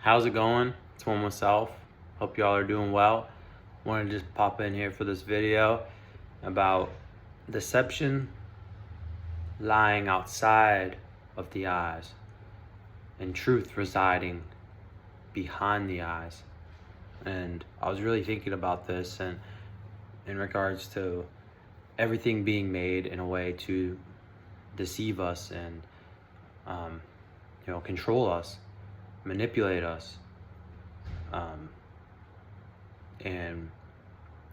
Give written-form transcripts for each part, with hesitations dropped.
How's it going? It's one myself. Hope y'all are doing well. Wanted to just pop in here for this video about deception lying outside of the eyes and truth residing behind the eyes. And I was really thinking about this and in regards to everything being made in a way to deceive us and control us, manipulate us. And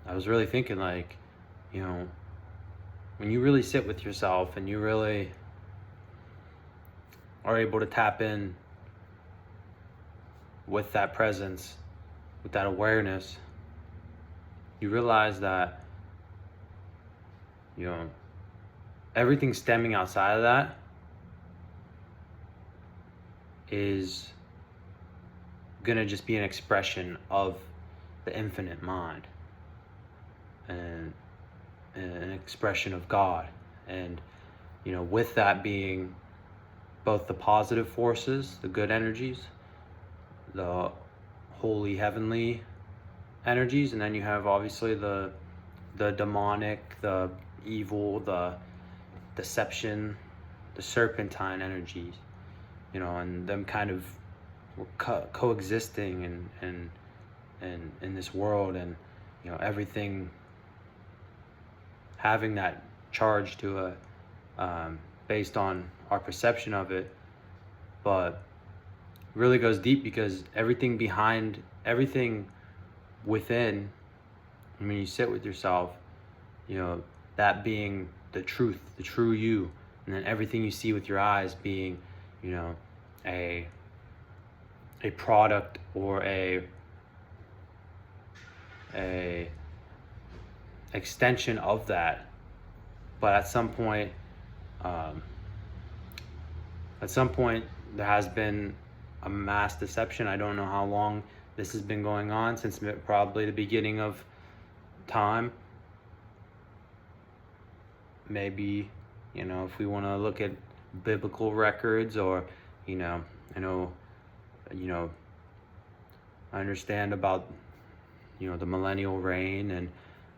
I was really thinking, like, when you really sit with yourself and you really are able to tap in with that presence, with that awareness, you realize that, everything stemming outside of that is gonna just be an expression of the infinite mind and an expression of God. And with that being both the positive forces, the good energies, the holy heavenly energies, and then you have obviously the demonic, the evil, the deception, the serpentine energies, and them kind of coexisting and in this world, and everything having that charge to it, based on our perception of it. But really goes deep, because everything within, when you sit with yourself, that being the truth, the true you, and then everything you see with your eyes being a product or a extension of that. But at some point there has been a mass deception. I don't know how long this has been going on, since probably the beginning of time. Maybe if we want to look at biblical records, or I understand about the millennial reign, and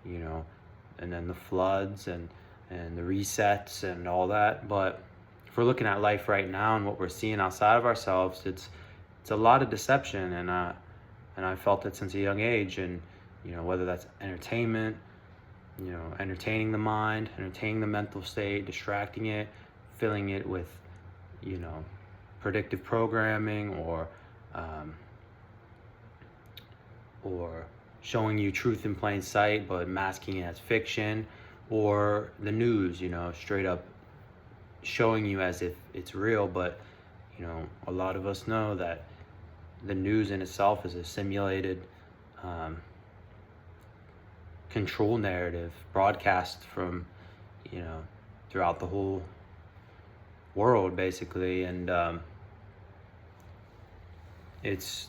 and then the floods and the resets and all that. But if we're looking at life right now and what we're seeing outside of ourselves, it's a lot of deception. And I felt it since a young age. And whether that's entertainment, entertaining the mind, entertaining the mental state, distracting it, filling it with predictive programming, or showing you truth in plain sight but masking it as fiction, or the news, straight up showing you as if it's real. But a lot of us know that the news in itself is a simulated control narrative broadcast from throughout the whole world, basically. And it's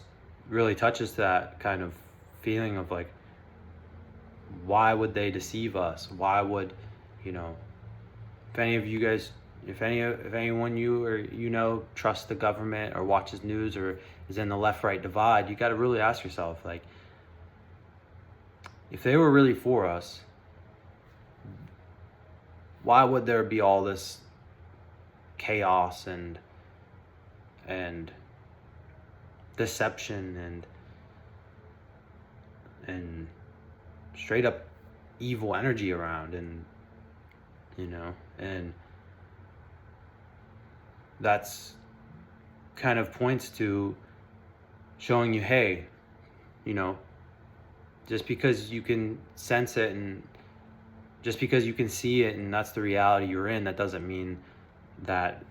really touches that kind of feeling of, like, why would they deceive us? Why would if any of you guys, if anyone trusts the government or watches news or is in the left-right divide, you got to really ask yourself, like, if they were really for us, why would there be all this chaos and deception and straight up evil energy around? And and that's kind of points to showing you, hey, just because you can sense it, and just because you can see it, and that's the reality you're in, that doesn't mean that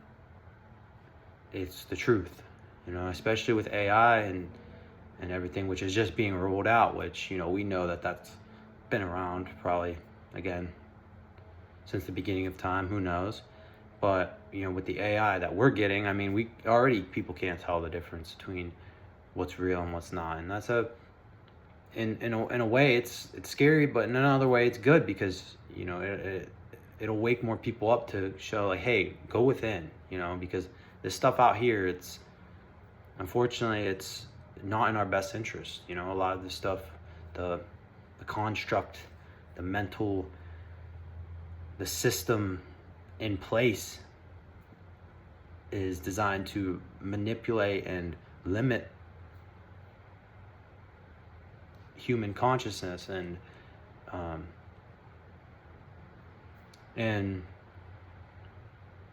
it's the truth. Especially with AI and everything, which is just being rolled out, which we know that that's been around probably, again, since the beginning of time. Who knows? But with the AI that we're getting, I mean, people can't tell the difference between what's real and what's not. And that's in a way it's scary, but in another way it's good, because it'll wake more people up to show, like, hey, go within, because this stuff out here, unfortunately, it's not in our best interest. You know, a lot of this stuff, the construct, the mental, the system in place is designed to manipulate and limit human consciousness, and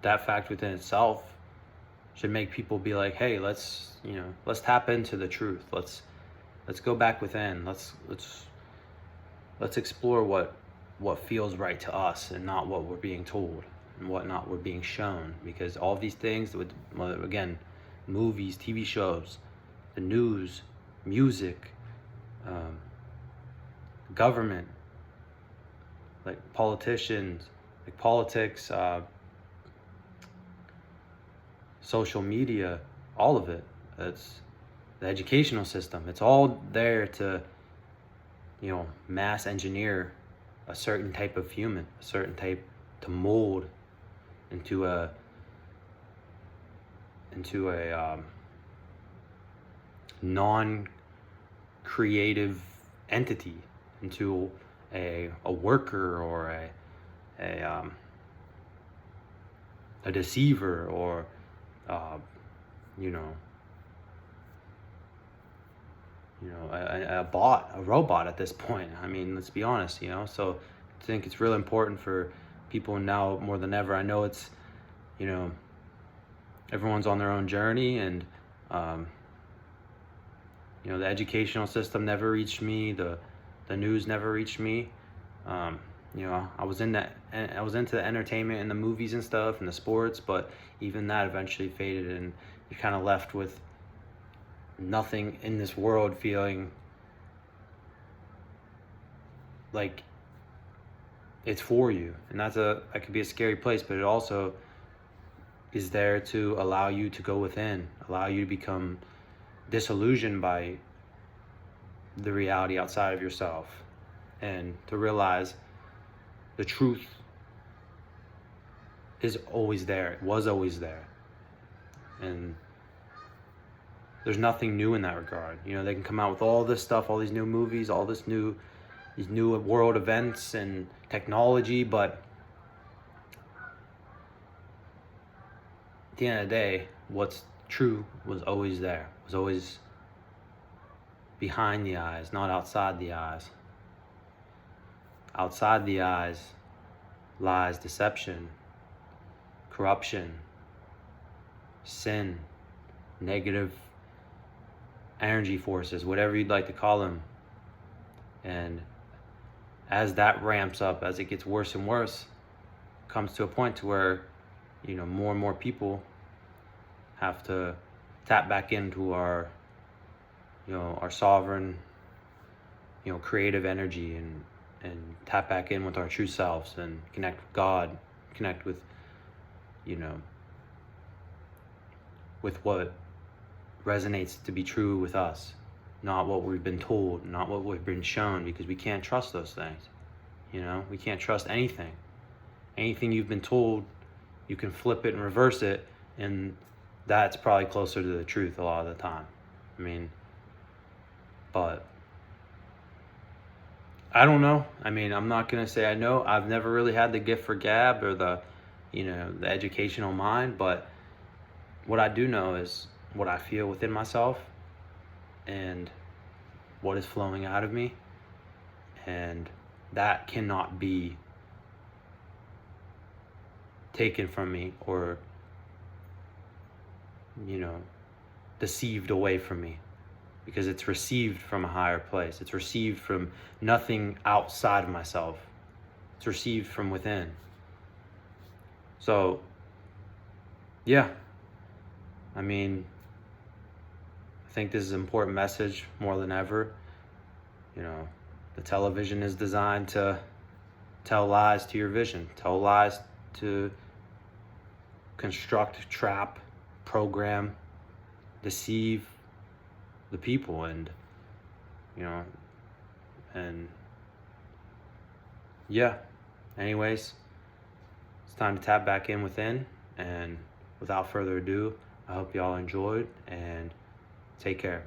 that fact within itself should make people be like, hey, let's tap into the truth. Let's go back within. Let's explore what feels right to us and not what we're being told and what not we're being shown. Because all of these things, with, again, movies, TV shows, the news, music, government, like politicians, like politics, social media, all of it. It's the educational system. It's all there to, mass engineer a certain type of human, a certain type to mold into a non-creative entity, into a worker or a deceiver, or a bot, a robot at this point. I mean, let's be honest, So I think it's really important for people now more than ever. I know it's, everyone's on their own journey, and the educational system never reached me. The news never reached me. I was into the entertainment and the movies and stuff and the sports, but even that eventually faded, and you're kind of left with nothing in this world feeling like it's for you. And that could be a scary place, but it also is there to allow you to go within, allow you to become disillusioned by the reality outside of yourself, and to realize the truth is always there. It was always there. And there's nothing new in that regard. They can come out with all this stuff, all these new movies, all these new world events and technology, but at the end of the day, what's true was always there. Was always behind the eyes, not outside the eyes. Outside the eyes lies deception, corruption, sin, negative energy forces, whatever you'd like to call them. And as that ramps up, as it gets worse and worse, comes to a point to where, more and more people have to tap back into our sovereign, creative energy, and tap back in with our true selves and connect with God, connect with, with what resonates to be true with us, not what we've been told, not what we've been shown, because we can't trust those things. We can't trust anything. Anything you've been told, you can flip it and reverse it, and that's probably closer to the truth a lot of the time. But I don't know. I'm not gonna say I know. I've never really had the gift for gab or the educational mind, but what I do know is what I feel within myself and what is flowing out of me, and that cannot be taken from me or deceived away from me, because it's received from a higher place. It's received from nothing outside of myself. It's received from within. So yeah, I think this is an important message more than ever. The television is designed to tell lies to your vision, tell lies to construct, trap, program, deceive the people, and yeah. Anyways, it's time to tap back in within, and without further ado, I hope y'all enjoyed, and take care.